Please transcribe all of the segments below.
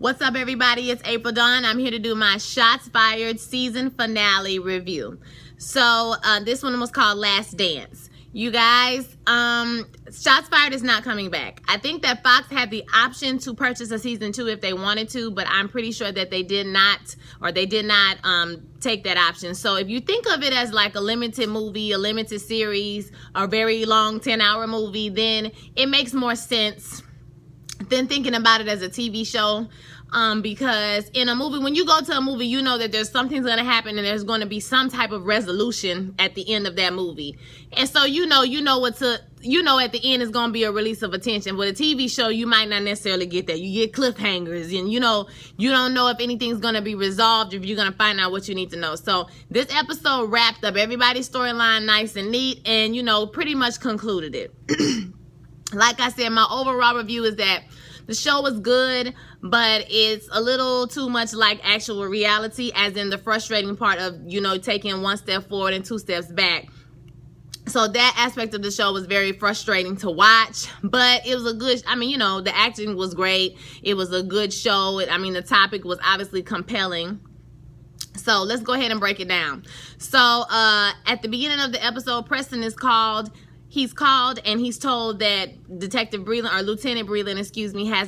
What's up, everybody? It's April Dawn. I'm here to do my Shots Fired season finale review. So this one was called Last Dance. You guys, Shots Fired is not coming back. I think that Fox had the option to purchase a season 2 if they wanted to, but I'm pretty sure that they did not take that option. So if you think of it as like a limited movie, a limited series, a very long 10-hour movie, then it makes more sense than thinking about it as a TV show. Because in a movie, when you go to a movie, you know that there's something's going to happen and there's going to be some type of resolution at the end of that movie. And so you know at the end is going to be a release of attention. With a TV show, you might not necessarily get that. You get cliffhangers, and you don't know if anything's going to be resolved, if you're going to find out what you need to know. So this episode wrapped up everybody's storyline nice and neat, and pretty much concluded it. Like I said, my overall review is that the show was good, but it's a little too much like actual reality, as in the frustrating part of, taking one step forward and 2 steps back. So that aspect of the show was very frustrating to watch, but it was a good, the acting was great. It was a good show. The topic was obviously compelling. So let's go ahead and break it down. So at the beginning of the episode, Preston is called. He's called and he's told that Detective Breland, or Lieutenant Breland, has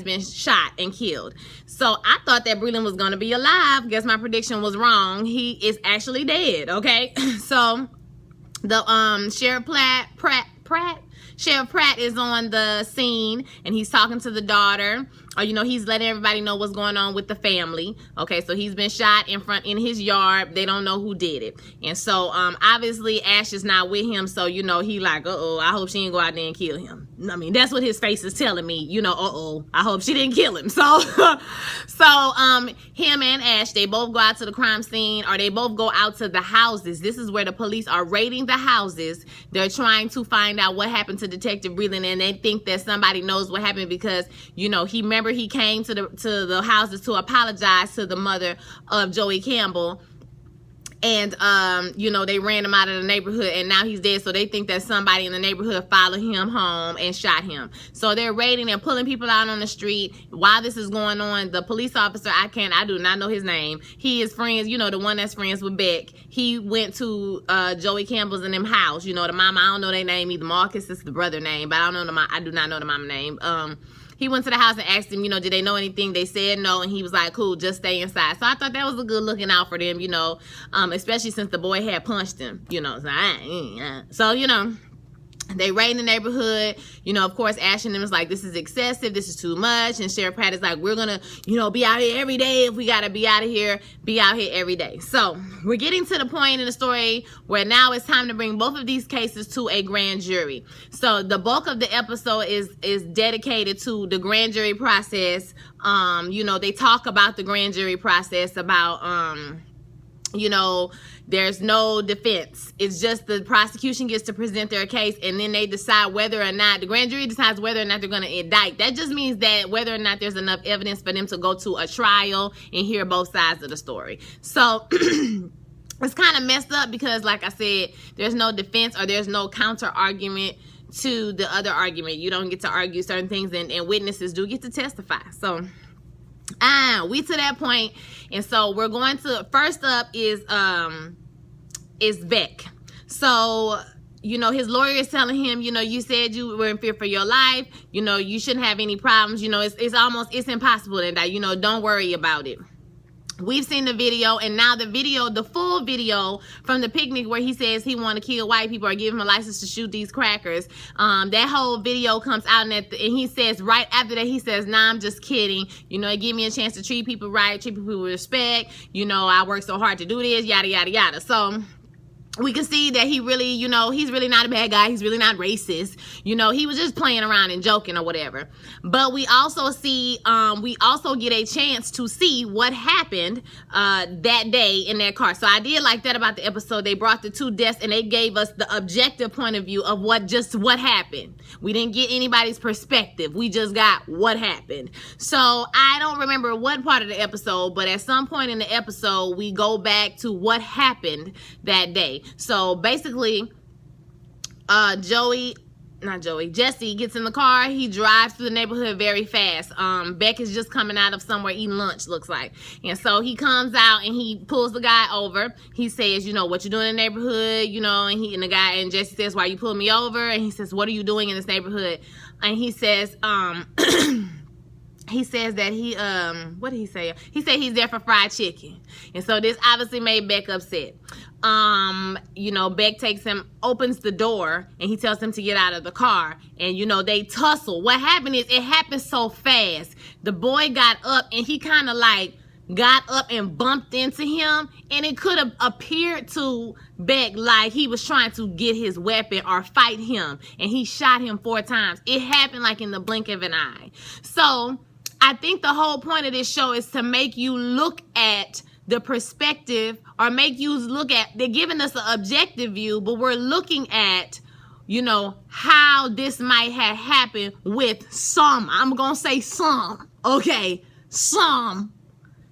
been shot and killed. So I thought that Breland was going to be alive. Guess my prediction was wrong. He is actually dead, okay? So the Sheriff Pratt is on the scene, and he's talking to the daughter. Or, he's letting everybody know what's going on with the family. Okay, so he's been shot in his yard. They don't know who did it. And so, obviously, Ash is not with him. So, he like, uh-oh, I hope she didn't go out there and kill him. That's what his face is telling me. Uh-oh, I hope she didn't kill him. So, him and Ash, they both go out to the crime scene, or they both go out to the houses. This is where the police are raiding the houses. They're trying to find out what happened to Detective Breland, and they think that somebody knows what happened because, he came to the houses to apologize to the mother of Joey Campbell, and they ran him out of the neighborhood, and now he's dead. So they think that somebody in the neighborhood followed him home and shot him. So they're raiding and pulling people out on the street. While this is going on, the police officer, I do not know his name. He is friends, the one that's friends with Beck. He went to Joey Campbell's in them house. The mama, I don't know their name either. Marcus is the brother name, but I do not know the mama name. He went to the house and asked him, did they know anything? They said no, and he was like, cool, just stay inside. So I thought that was a good looking out for them, especially since the boy had punched him, So, they raid the neighborhood. Of course, Ash and them is like, this is excessive, this is too much. And Sheriff Pratt is like, we're gonna, be out here every day. If we gotta be out here every day. So we're getting to the point in the story where now it's time to bring both of these cases to a grand jury. So the bulk of the episode is dedicated to the grand jury process. They talk about the grand jury process, about there's no defense. It's just the prosecution gets to present their case, and then they decide whether or not, the grand jury decides whether or not they're going to indict. That just means that whether or not there's enough evidence for them to go to a trial and hear both sides of the story. So it's kind of messed up because, like I said, there's no defense or there's no counter argument to the other argument. You don't get to argue certain things, and witnesses do get to testify. So we to that point, and so we're going to, first up is Beck. So his lawyer is telling him, you said you were in fear for your life, you shouldn't have any problems, it's impossible to die, don't worry about it. We've seen the video, and now the full video from the picnic where he says he want to kill white people or give him a license to shoot these crackers. That whole video comes out, and he says, right after that, he says, nah, I'm just kidding. It give me a chance to treat people right, treat people with respect. I work so hard to do this, yada, yada, yada. So we can see that he really, he's really not a bad guy. He's really not racist. He was just playing around and joking or whatever. But we also see, we also get a chance to see what happened that day in that car. So I did like that about the episode. They brought the 2 deaths and they gave us the objective point of view of what happened. We didn't get anybody's perspective. We just got what happened. So I don't remember what part of the episode, but at some point in the episode, we go back to what happened that day. So basically, Joey Jesse gets in the car. He drives through the neighborhood very fast. Beck is just coming out of somewhere eating lunch, looks like. And so he comes out and he pulls the guy over. He says, you know, what you doing in the neighborhood, you know, and Jesse says, why you pulling me over? And he says, what are you doing in this neighborhood? And he says, he says that what did he say? He said he's there for fried chicken. And so this obviously made Beck upset. You know, Beck opens the door, and he tells him to get out of the car. And, you know, they tussle. What happened is, it happened so fast. The boy got up, and he kind of like got up and bumped into him. And it could have appeared to Beck like he was trying to get his weapon or fight him. And he shot him 4 times. It happened like in the blink of an eye. So I think the whole point of this show is to make you look at the perspective, or make you look at, they're giving us an objective view, but we're looking at, you know, how this might have happened with some, I'm gonna say some, okay, some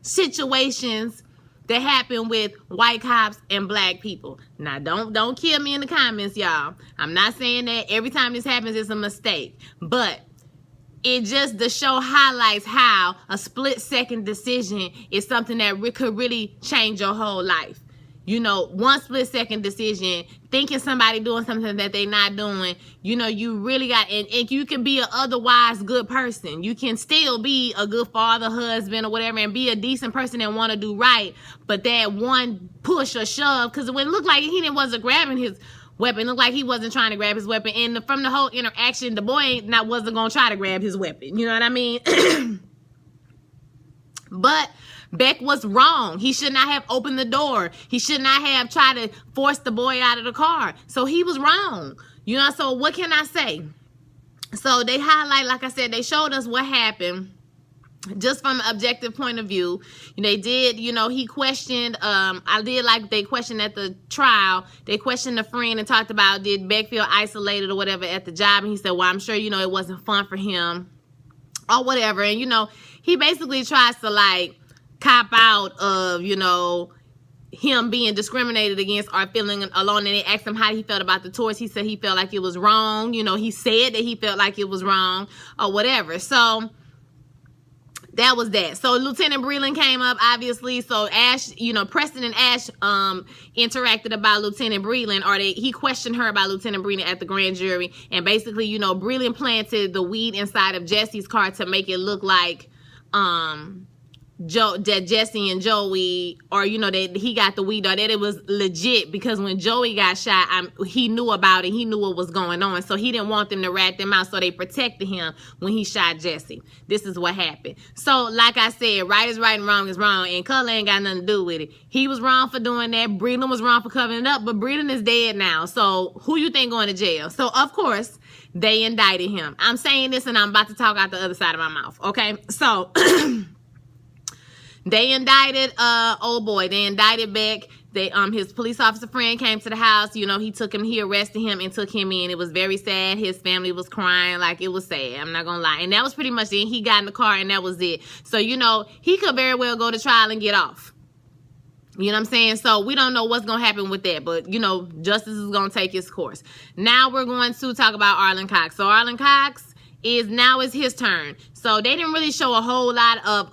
situations that happen with white cops and black people. Now, don't kill me in the comments, y'all. I'm not saying that every time this happens it's a mistake, but the show highlights how a split-second decision is something that could really change your whole life. You know, one split-second decision, thinking somebody doing something that they're not doing, you know, you really got, and you can be an otherwise good person. You can still be a good father, husband, or whatever, and be a decent person and want to do right. But that one push or shove, because when it looked like he wasn't grabbing his weapon, it looked like he wasn't trying to grab his weapon, and from the whole interaction, the boy wasn't gonna try to grab his weapon. You know what I mean? But Beck was wrong. He should not have opened the door. He should not have tried to force the boy out of the car. So he was wrong. You know, so what can I say? So they highlight, like I said, they showed us what happened just from an objective point of view. They did, you know, he questioned, I did like they questioned at the trial, they questioned a friend and talked about, did Beck feel isolated or whatever at the job? And he said, well, I'm sure, you know, it wasn't fun for him or whatever. And, you know, he basically tries to like cop out of, you know, him being discriminated against or feeling alone. And they asked him how he felt about the torts. He said he felt like it was wrong. You know, he said that he felt like it was wrong or whatever. So that was that. So Lieutenant Breland came up, obviously. So Ash, you know, Preston and Ash interacted about Lieutenant Breland, or he questioned her about Lieutenant Breland at the grand jury. And basically, you know, Breland planted the weed inside of Jesse's car to make it look like that Jesse and Joey, or you know, that he got the weed, or that it was legit, because when Joey got shot, he knew about it. He knew what was going on, so he didn't want them to rat them out, so they protected him when he shot Jesse. This is what happened. So like I said, right is right and wrong is wrong, and Color ain't got nothing to do with it. He was wrong for doing that. Breland was wrong for covering it up, but Breland is dead now, so who you think going to jail? So of course they indicted him. I'm saying this and I'm about to talk out the other side of my mouth, okay? So they indicted old boy. They indicted Beck. They his police officer friend came to the house. You know, he arrested him and took him in. It was very sad. His family was crying, like it was sad. I'm not gonna lie. And that was pretty much it. He got in the car and that was it. So, you know, he could very well go to trial and get off. You know what I'm saying? So we don't know what's gonna happen with that, but you know, justice is gonna take its course. Now we're going to talk about Arlen Cox. So Arlen Cox is his turn. So they didn't really show a whole lot of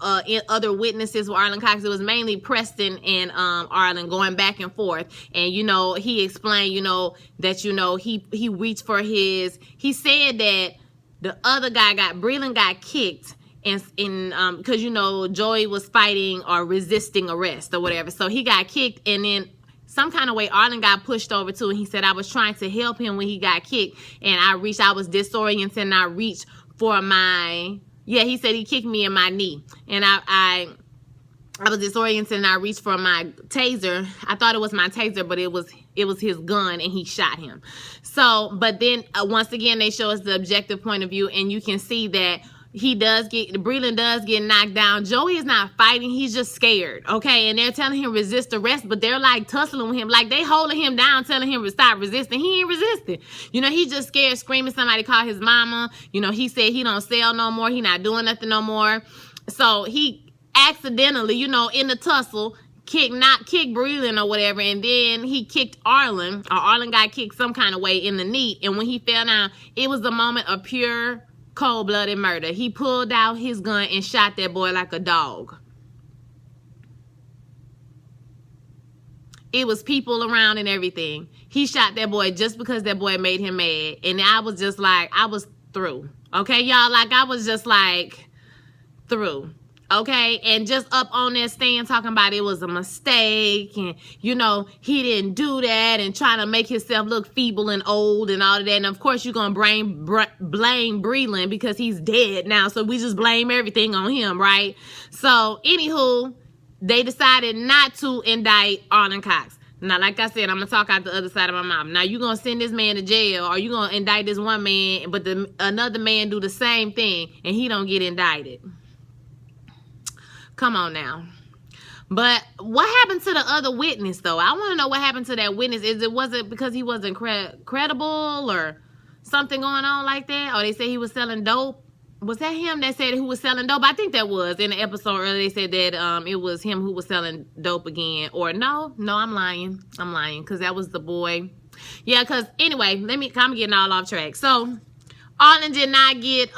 other witnesses with Arlen Cox. It was mainly Preston and Arlen going back and forth. And you know, he explained, you know, that you know he reached for he said that the other guy Breland got kicked and because you know Joey was fighting or resisting arrest or whatever. So he got kicked, and then some kind of way Arlen got pushed over too, and he said, I was trying to help him when he got kicked, and I was disoriented, and I reached for he said he kicked me in my knee, and I was disoriented, and I reached for my taser. I thought it was my taser, but it was his gun, and he shot him. So, but then once again, they show us the objective point of view, and you can see that Breland does get knocked down. Joey is not fighting, he's just scared, okay? And they're telling him resist arrest, but they're like tussling with him, like they holding him down, telling him to stop resisting. He ain't resisting. You know, he's just scared, screaming. Somebody called his mama. You know, he said he don't sell no more, he not doing nothing no more. So he accidentally, you know, in the tussle, kicked Breland or whatever, and then he kicked Arlen, or Arlen got kicked some kind of way in the knee, and when he fell down, it was a moment of pure cold-blooded murder. He pulled out his gun and shot that boy like a dog. It was people around and everything. He shot that boy just because that boy made him mad. And I was just like, I was through. Okay, y'all? Like, I was just like, through. Okay? And just up on that stand talking about it was a mistake. And, you know, he didn't do that. And trying to make himself look feeble and old and all of that. And, of course, you're going to blame Breland because he's dead now. So we just blame everything on him, right? So, anywho, they decided not to indict Arlen Cox. Now, like I said, I'm going to talk out the other side of my mouth. Now, you're going to send this man to jail, or you're going to indict this one man, but another man do the same thing, and he don't get indicted. Come on now. But what happened to the other witness, though? I want to know what happened to that witness. Was it because he wasn't credible or something going on like that? Or they say he was selling dope? Was that him that said who was selling dope? I think that was in the episode earlier. They said that it was him who was selling dope again. Or no, I'm lying. I'm lying because that was the boy. Yeah, because anyway, I'm getting all off track. So Arlen did not get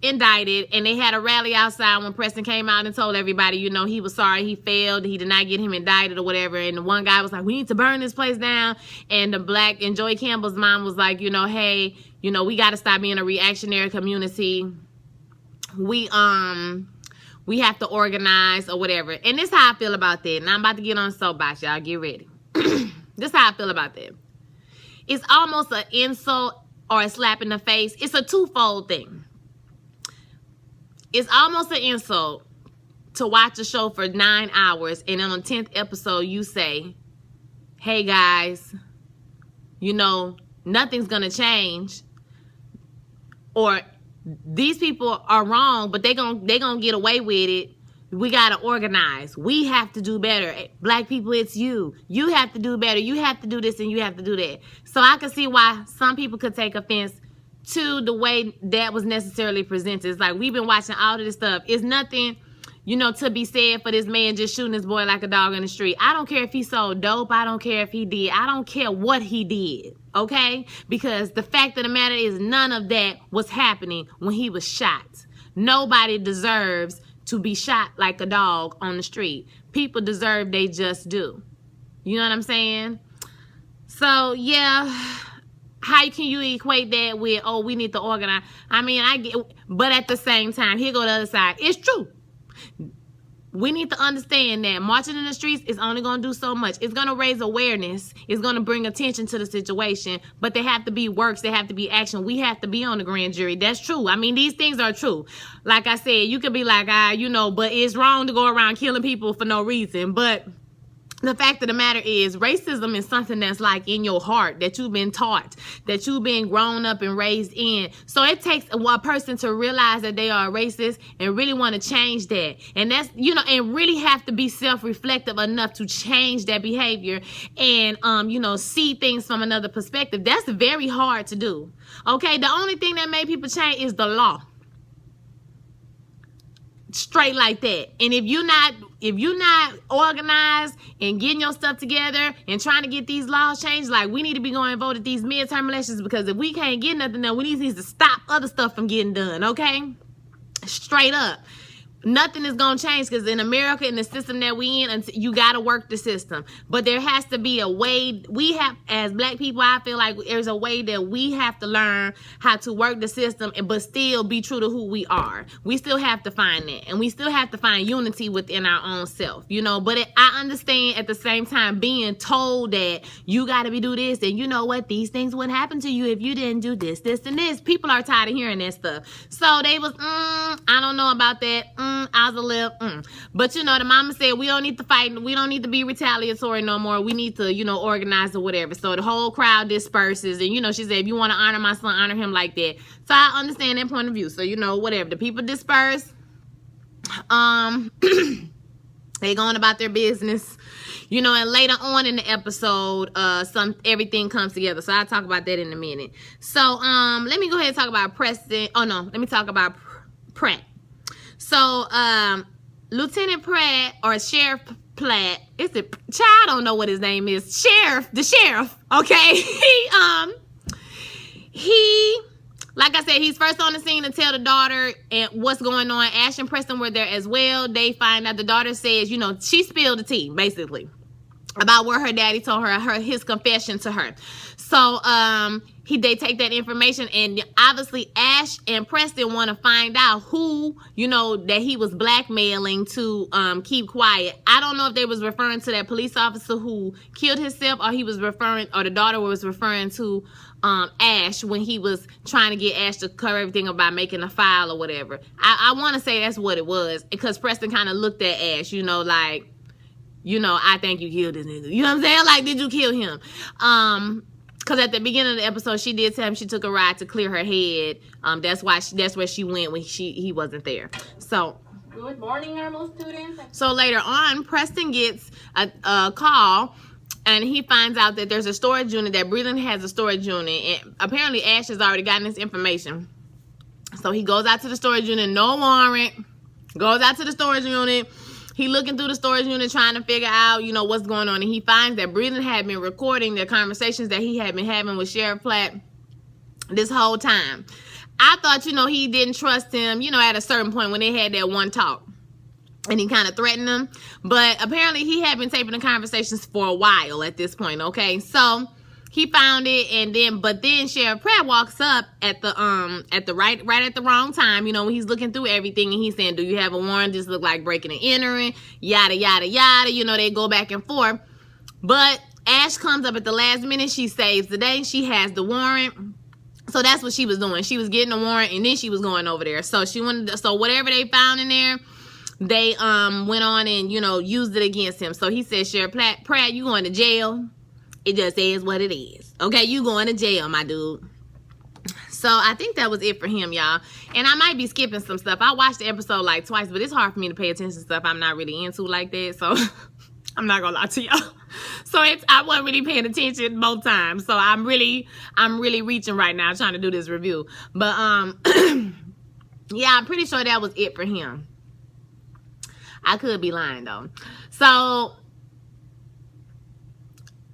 indicted, and they had a rally outside when Preston came out and told everybody, you know, he was sorry he failed. He did not get him indicted or whatever. And the one guy was like, we need to burn this place down. And Joey Campbell's mom was like, you know, hey, you know, we got to stop being a reactionary community. We have to organize or whatever. And this is how I feel about that. And I'm about to get on soapbox, y'all. Get ready. This is how I feel about that. It's almost an insult or a slap in the face. It's a twofold thing. It's almost an insult to watch a show for 9 hours and on the 10th episode you say, hey guys, you know, nothing's gonna change, or these people are wrong, but they gonna get away with it. We gotta organize. We have to do better. Black people, it's you. You have to do better. You have to do this and you have to do that. So I can see why some people could take offense to the way that was necessarily presented. It's like, we've been watching all of this stuff. It's nothing, you know, to be said for this man just shooting his boy like a dog in the street. I don't care if he sold dope. I don't care if he did. I don't care what he did, okay? Because the fact of the matter is none of that was happening when he was shot. Nobody deserves to be shot like a dog on the street. People deserve they just do. You know what I'm saying? So, yeah, how can you equate that with, oh, we need to organize? I mean, I get, but at the same time, here go the other side. It's true. We need to understand that marching in the streets is only going to do so much. It's going to raise awareness. It's going to bring attention to the situation. But there have to be works. There have to be action. We have to be on the grand jury. That's true. I mean, these things are true. Like I said, you could be like, you know, but it's wrong to go around killing people for no reason. But the fact of the matter is, racism is something that's like in your heart, that you've been taught, that you've been grown up and raised in. So it takes a person to realize that they are racist and really want to change that. And that's, you know, and really have to be self-reflective enough to change that behavior and, you know, see things from another perspective. That's very hard to do. Okay, the only thing that made people change is the law. Straight like that. And if you're not organized and getting your stuff together and trying to get these laws changed, like, we need to be going and vote at these midterm elections, because if we can't get nothing done, we need to stop other stuff from getting done, okay? Straight up. Nothing is going to change, because in America, in the system that we in, you got to work the system. But there has to be a way. We have, as black people, I feel like there's a way that we have to learn how to work the system, but still be true to who we are. We still have to find that. And we still have to find unity within our own self, you know. But I understand at the same time being told that you got to do this, and you know what, these things wouldn't happen to you if you didn't do this, this, and this. People are tired of hearing that stuff. So they was, I don't know about that. I was a little, But, you know, the mama said, we don't need to fight. We don't need to be retaliatory no more. We need to, you know, organize or whatever. So the whole crowd disperses. And, you know, she said, if you want to honor my son, honor him like that. So I understand that point of view. So, you know, whatever. The people disperse. They going about their business. You know, and later on in the episode, everything comes together. So I'll talk about that in a minute. So, let me go ahead and talk about Preston. Oh, no. Let me talk about Pratt. So, Lieutenant Pratt or Sheriff Platt, it's a child, I don't know what his name is. The sheriff, okay? He, like I said, he's first on the scene to tell the daughter and what's going on. Ash and Preston were there as well. They find out the daughter says, you know, she spilled the tea, basically, about what her daddy told her his confession to her. So they take that information, and obviously Ash and Preston want to find out who, you know, that he was blackmailing to keep quiet. I don't know if they was referring to that police officer who killed himself, or the daughter was referring to Ash when he was trying to get Ash to cover everything about making a file or whatever. I want to say that's what it was, because Preston kind of looked at Ash, you know, like, you know, I think you killed this nigga. You know what I'm saying? Like, did you kill him? Because at the beginning of the episode, she did tell him she took a ride to clear her head. That's where she went when he wasn't there. So, good morning, normal students. So later on, Preston gets a call, and he finds out that there's a storage unit, that Breland has a storage unit. And apparently Ash has already gotten this information. So he goes out to the storage unit, no warrant, goes out to the storage unit. He looking through the storage unit trying to figure out, you know, what's going on. And he finds that Breland had been recording the conversations that he had been having with Sheriff Platt this whole time. I thought, you know, he didn't trust him, you know, at a certain point when they had that one talk. And he kind of threatened him. But apparently he had been taping the conversations for a while at this point, okay? So he found it, but then Sheriff Pratt walks up at the right at the wrong time, you know, when he's looking through everything, and he's saying, do you have a warrant? This look like breaking and entering, yada yada yada, you know, they go back and forth. But Ash comes up at the last minute. She saves the day. She has the warrant. So that's what she was doing. She was getting a warrant, and then she was going over there. So so whatever they found in there, they went on and, you know, used it against him. So he said, Sheriff Pratt, you going to jail. It just is what it is. Okay, you going to jail, my dude. So I think that was it for him, y'all. And I might be skipping some stuff. I watched the episode like twice, but it's hard for me to pay attention to stuff I'm not really into like that. So I'm not gonna lie to y'all. So I wasn't really paying attention both times. So I'm really reaching right now trying to do this review. But yeah, I'm pretty sure that was it for him. I could be lying though. So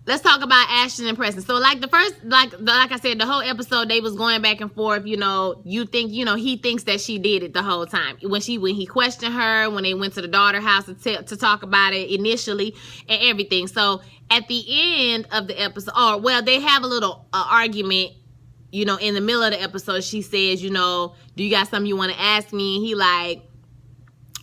let's talk about Ashton and Preston. So like like I said, the whole episode they was going back and forth. You know, he thinks that she did it the whole time. When he questioned her, when they went to the daughter house to talk about it initially and everything. So at the end of the episode, they have a little argument. You know, in the middle of the episode, she says, you know, do you got something you want to ask me? And he like,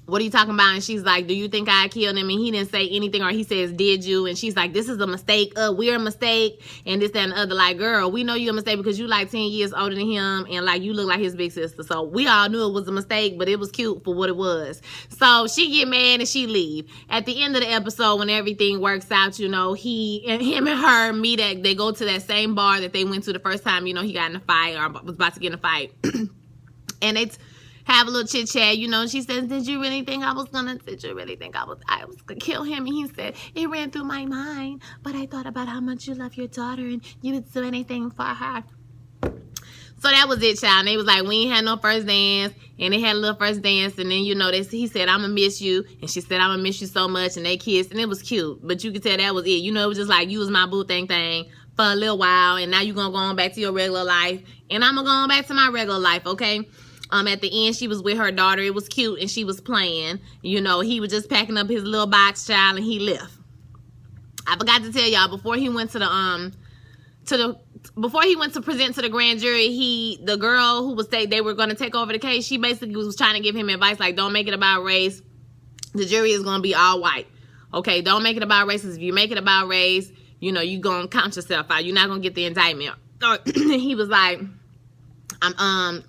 what are you talking about? And she's like, do you think I killed him? And he didn't say anything, or he says, did you? And she's like, this is a mistake. We're a mistake. And this, that, and the other. Like, girl, we know you're a mistake because you like 10 years older than him, and like you look like his big sister. So we all knew it was a mistake, but it was cute for what it was. So she get mad and she leave. At the end of the episode, when everything works out, you know, him and her meet they go to that same bar that they went to the first time, you know, he got in a fight or was about to get in a fight. And it's have a little chit chat, you know. And she says, did you really think I was gonna kill him? And he said, it ran through my mind, but I thought about how much you love your daughter and you would do anything for her. So that was it, child. And they was like, we ain't had no first dance. And they had a little first dance. And then, you know, he said, I'm gonna miss you. And she said, I'm gonna miss you so much. And they kissed. And it was cute. But you could tell that was it. You know, it was just like, you was my boo thing for a little while. And now you're gonna go on back to your regular life. And I'm gonna go on back to my regular life, okay? At the end, she was with her daughter. It was cute, and she was playing. You know, he was just packing up his little box, child, and he left. I forgot to tell y'all, before he went to present to the grand jury, the girl who was they were going to take over the case, she basically was trying to give him advice, like, don't make it about race. The jury is going to be all white. Okay, don't make it about race, because if you make it about race, you know, you're going to count yourself out. You're not going to get the indictment. He was like,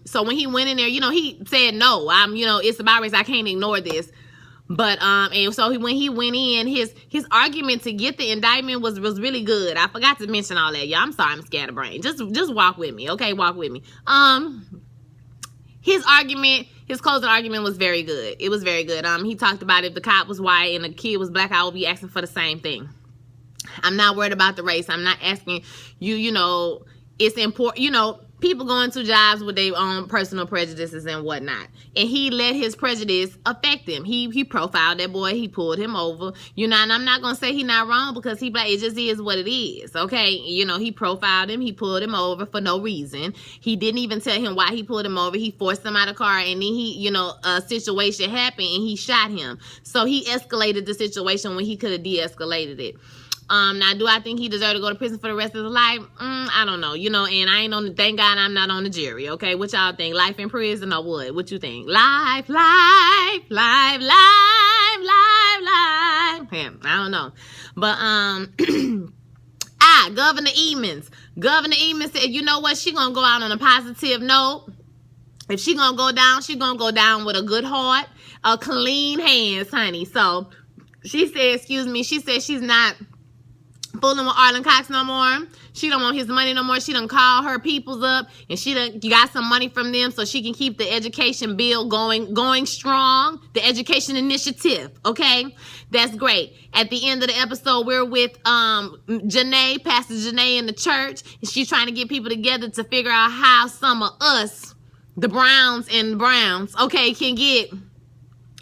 so when he went in there, you know, he said, no, you know, it's about race. I can't ignore this. But, and so when he went in, his argument to get the indictment was really good. I forgot to mention all that, y'all. I'm sorry, I'm scatterbrained. Just walk with me, okay? Walk with me. His closing argument was very good. It was very good. He talked about if the cop was white and the kid was black, I would be asking for the same thing. I'm not worried about the race. I'm not asking you, you know, it's important, you know, people go into jobs with their own personal prejudices and whatnot, and he let his prejudice affect him. He profiled that boy, he pulled him over, you know, and I'm not gonna say he not wrong, because he like, it just is what it is, okay? You know, he profiled him, he pulled him over for no reason. He didn't even tell him why he pulled him over. He forced him out of the car, and then he, you know, a situation happened and he shot him. So he escalated the situation when he could have de-escalated it. Now, do I think he deserved to go to prison for the rest of his life? I don't know, you know, and I ain't on the, thank God I'm not on the jury, okay? What y'all think? Life in prison or what? What you think? Life. Yeah, I don't know. But, Governor Emmons. Governor Emmons said, you know what? She gonna go out on a positive note. If she gonna go down, she gonna go down with a good heart, a clean hands, honey. So, she said, excuse me, she said she's not fooling with Arlen Cox no more. She don't want his money no more. She done called her peoples up, and she done got some money from them so she can keep the education bill going strong. The education initiative, okay? That's great. At the end of the episode, we're with Janae, Pastor Janae in the church, and she's trying to get people together to figure out how some of us, the Browns, okay, can get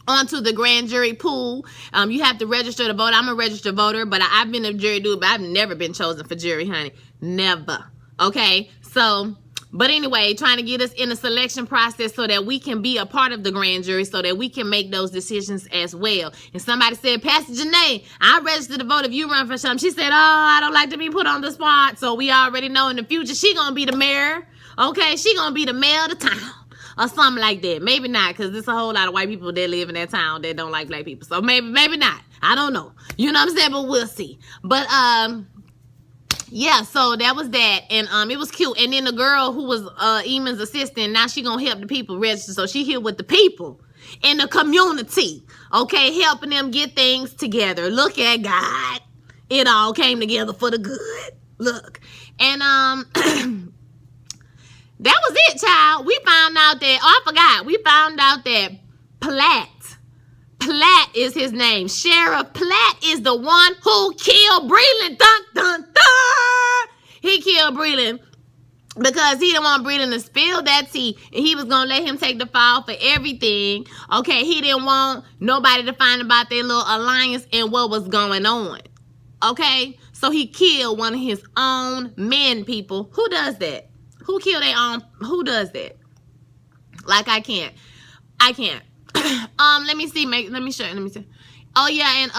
onto the grand jury pool. You have to register to vote. I'm a registered voter, but I've been a jury dude, but I've never been chosen for jury, honey. Never. Okay? So, but anyway, trying to get us in the selection process so that we can be a part of the grand jury, so that we can make those decisions as well. And somebody said, Pastor Janae, I registered to vote if you run for something. She said, oh, I don't like to be put on the spot. So we already know in the future she gonna be the mayor. Okay? She gonna be the mayor of the town. Or something like that. Maybe not, because there's a whole lot of white people that live in that town that don't like black people. So maybe not. I don't know. You know what I'm saying? But we'll see. But yeah, so that was that. And it was cute. And then the girl who was Eamon's assistant, now she gonna help the people register. So she here with the people in the community. Okay, helping them get things together. Look at God. It all came together for the good. Look. And that was it, child. We found out that, oh, I forgot. We found out that Platt is his name. Sheriff Platt is the one who killed Breland. Dun, dun, dun. He killed Breland because he didn't want Breland to spill that tea, and he was going to let him take the fall for everything. Okay, he didn't want nobody to find about their little alliance and what was going on. Okay, so he killed one of his own men, people. Who does that? Who killed their own? Who does that? Like, I can't. Let me see. Let me see. Oh yeah, and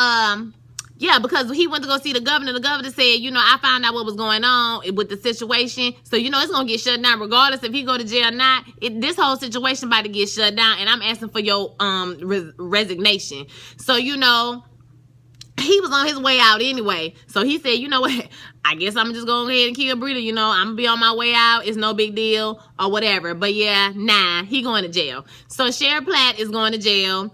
yeah, because he went to go see the governor. The governor said, you know, I found out what was going on with the situation. So, you know, it's gonna get shut down regardless if he go to jail or not. This whole situation about to get shut down, and I'm asking for your resignation. So, you know, he was on his way out anyway. So he said, you know what? I guess I'm just going to go ahead and kill Breeder. You know, I'm going to be on my way out. It's no big deal or whatever. But yeah, nah, he going to jail. So Sheriff Platt is going to jail.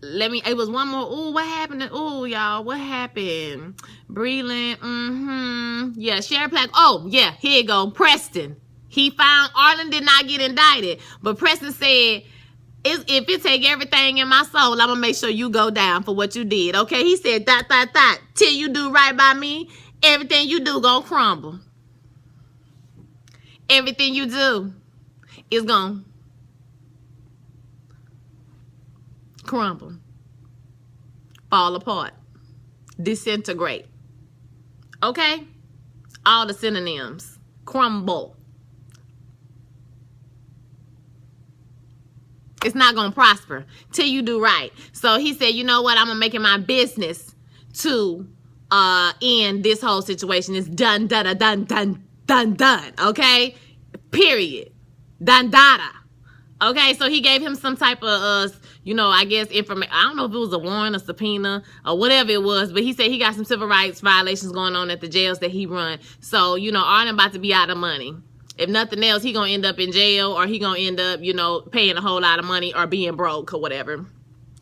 It was one more. Ooh, what happened? Ooh, y'all, what happened? Breland, yeah, Sheriff Platt. Oh, yeah, here you go. Preston. He found Arlen did not get indicted. But Preston said, if it take everything in my soul, I'm going to make sure you go down for what you did. Okay? He said, ... till you do right by me, everything you do going to crumble. Everything you do is going to crumble. Fall apart. Disintegrate. Okay? All the synonyms. Crumble. It's not going to prosper till you do right. So he said, you know what? I'm going to make it my business to end this whole situation. It's done. Okay? Period. Done. Okay? So he gave him some type of, you know, I guess information. I don't know if it was a warrant, a subpoena, or whatever it was, but he said he got some civil rights violations going on at the jails that he run. So, you know, Arlen about to be out of money. If nothing else, he gonna end up in jail, or he gonna end up, you know, paying a whole lot of money or being broke or whatever.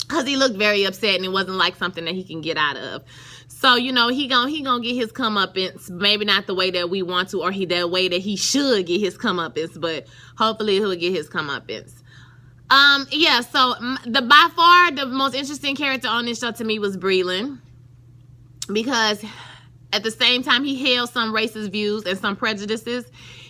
Because he looked very upset, and it wasn't like something that he can get out of. So, you know, he gonna get his comeuppance. Maybe not the way that we want to, or the way that he should get his comeuppance, but hopefully he'll get his comeuppance. Yeah, so by far the most interesting character on this show to me was Breland. Because at the same time he held some racist views and some prejudices,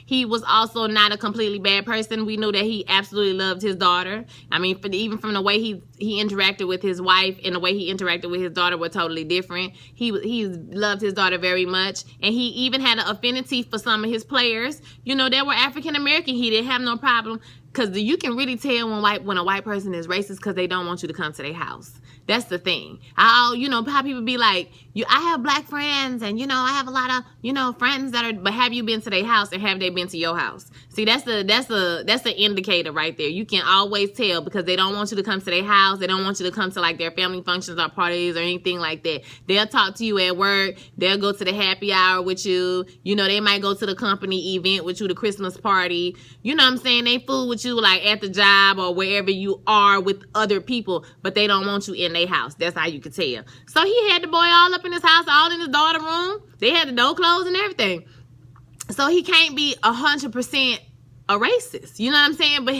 he was also not a completely bad person. We knew that he absolutely loved his daughter. I mean, even from the way he interacted with his wife and the way he interacted with his daughter were totally different. He loved his daughter very much, and he even had an affinity for some of his players, you know, that were African American. He didn't have no problem, because you can really tell when a white person is racist because they don't want you to come to their house. That's the thing. How people be like, I have black friends, and I have a lot of friends that are, but have you been to their house, and have they been to your house? See, that's the indicator right there. You can always tell, because they don't want you to come to their house. They don't want you to come to like their family functions or parties or anything like that. They'll talk to you at work. They'll go to the happy hour with you. They might go to the company event with you, the Christmas party. You know what I'm saying? They fool with you like at the job or wherever you are with other people, but they don't want you in their house. That's how you can tell. So he had the boy all up in his house, all in his daughter room. They had the door closed and everything. So he can't be 100% a racist. You know what I'm saying? But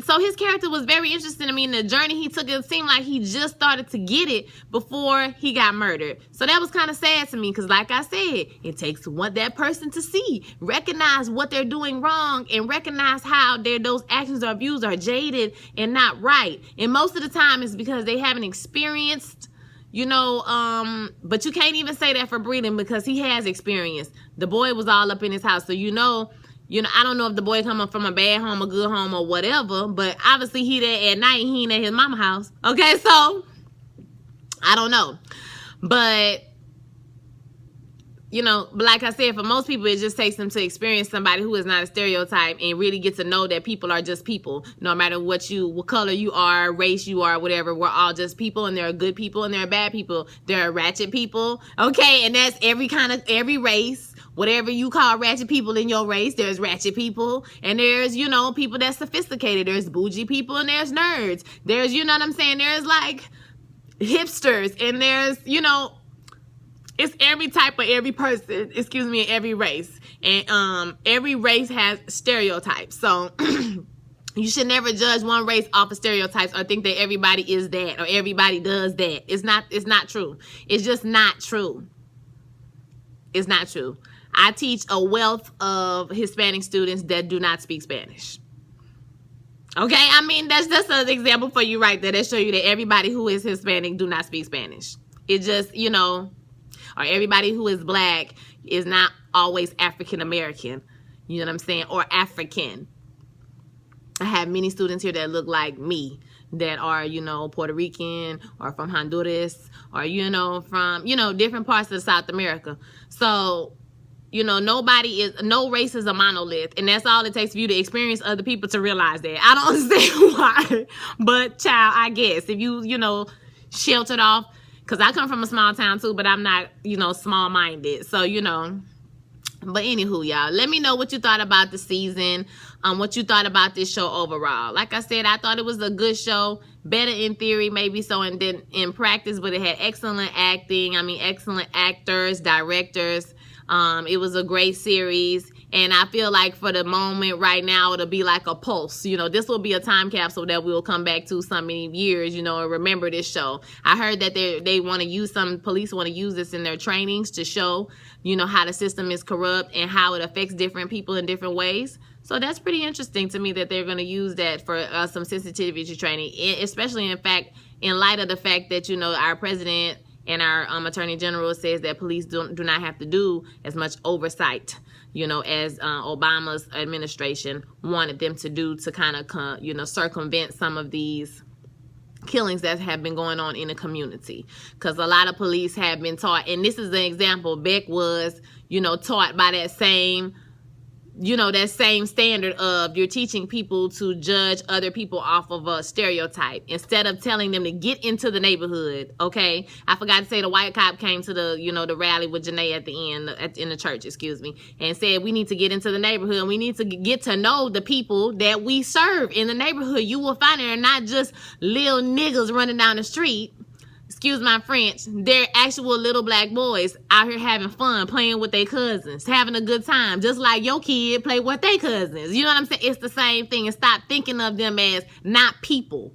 so his character was very interesting to me. In the journey he took, it seemed like he just started to get it before he got murdered. So that was kind of sad to me, because like I said, it takes that person to see, recognize what they're doing wrong, and recognize how those actions or views are jaded and not right. And most of the time it's because they haven't experienced, but you can't even say that for Breeden, because he has experience. The boy was all up in his house, so I don't know if the boy coming from a bad home, a good home, or whatever, but obviously he there at night, he ain't at his mama house. Okay, so I don't know. But like I said, for most people, it just takes them to experience somebody who is not a stereotype and really get to know that people are just people. No matter what color you are, race you are, whatever, we're all just people, and there are good people and there are bad people. There are ratchet people, okay? And that's every race. Whatever you call ratchet people in your race, there's ratchet people, and there's, people that's sophisticated. There's bougie people, and there's nerds. There's, you know what I'm saying? There's like hipsters, and there's, it's every type of every person, every race. And every race has stereotypes. So you should never judge one race off of stereotypes or think that everybody is that or everybody does that. It's not true. It's just not true. It's not true. I teach a wealth of Hispanic students that do not speak Spanish. Okay, I mean, that's just an example for you right there that show you that everybody who is Hispanic do not speak Spanish. It just, or everybody who is black is not always African American. You know what I'm saying? Or African. I have many students here that look like me, that are, Puerto Rican or from Honduras or, from, different parts of South America. So, no race is a monolith, and that's all it takes for you to experience other people to realize that. I don't understand why, but child, I guess if you, sheltered off, because I come from a small town too, but I'm not, small-minded. So, but anywho, y'all, let me know what you thought about the season, what you thought about this show overall. Like I said, I thought it was a good show, better in theory, maybe so in practice, but it had excellent acting. I mean, excellent actors, directors. It was a great series, and I feel like for the moment right now, it'll be like a pulse. This will be a time capsule that we'll come back to so many years, and remember this show. I heard that they want to use police want to use this in their trainings to show, how the system is corrupt and how it affects different people in different ways. So that's pretty interesting to me that they're going to use that for some sensitivity training, especially in light of the fact that, our president and our attorney general says that police do not have to do as much oversight, as Obama's administration wanted them to do to kind of, circumvent some of these killings that have been going on in the community. Because a lot of police have been taught, and this is an example, Beck was, taught by that same standard of you're teaching people to judge other people off of a stereotype instead of telling them to get into the neighborhood. Okay, I forgot to say the white cop came to the the rally with Janae at the end in the church, and said we need to get into the neighborhood and we need to get to know the people that we serve in the neighborhood. You will find they're not just little niggas running down the street. Excuse my French, they're actual little black boys out here having fun, playing with their cousins, having a good time, just like your kid play with their cousins. You know what I'm saying? It's the same thing. And stop thinking of them as not people.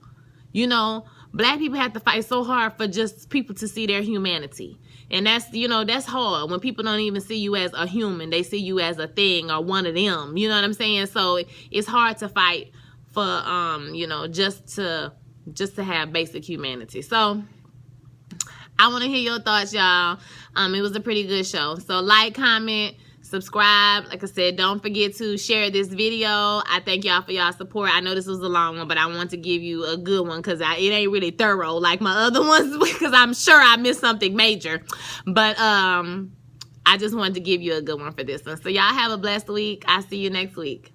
Black people have to fight so hard for just people to see their humanity. And that's, you know, that's hard when people don't even see you as a human. They see you as a thing or one of them. You know what I'm saying? So it's hard to fight for, you know, just to have basic humanity. So I want to hear your thoughts, y'all. It was a pretty good show. So like, comment, subscribe. Like I said, don't forget to share this video. I thank y'all for y'all support. I know this was a long one, but I want to give you a good one because it ain't really thorough like my other ones because I'm sure I missed something major. But I just wanted to give you a good one for this one. So y'all have a blessed week. I'll see you next week.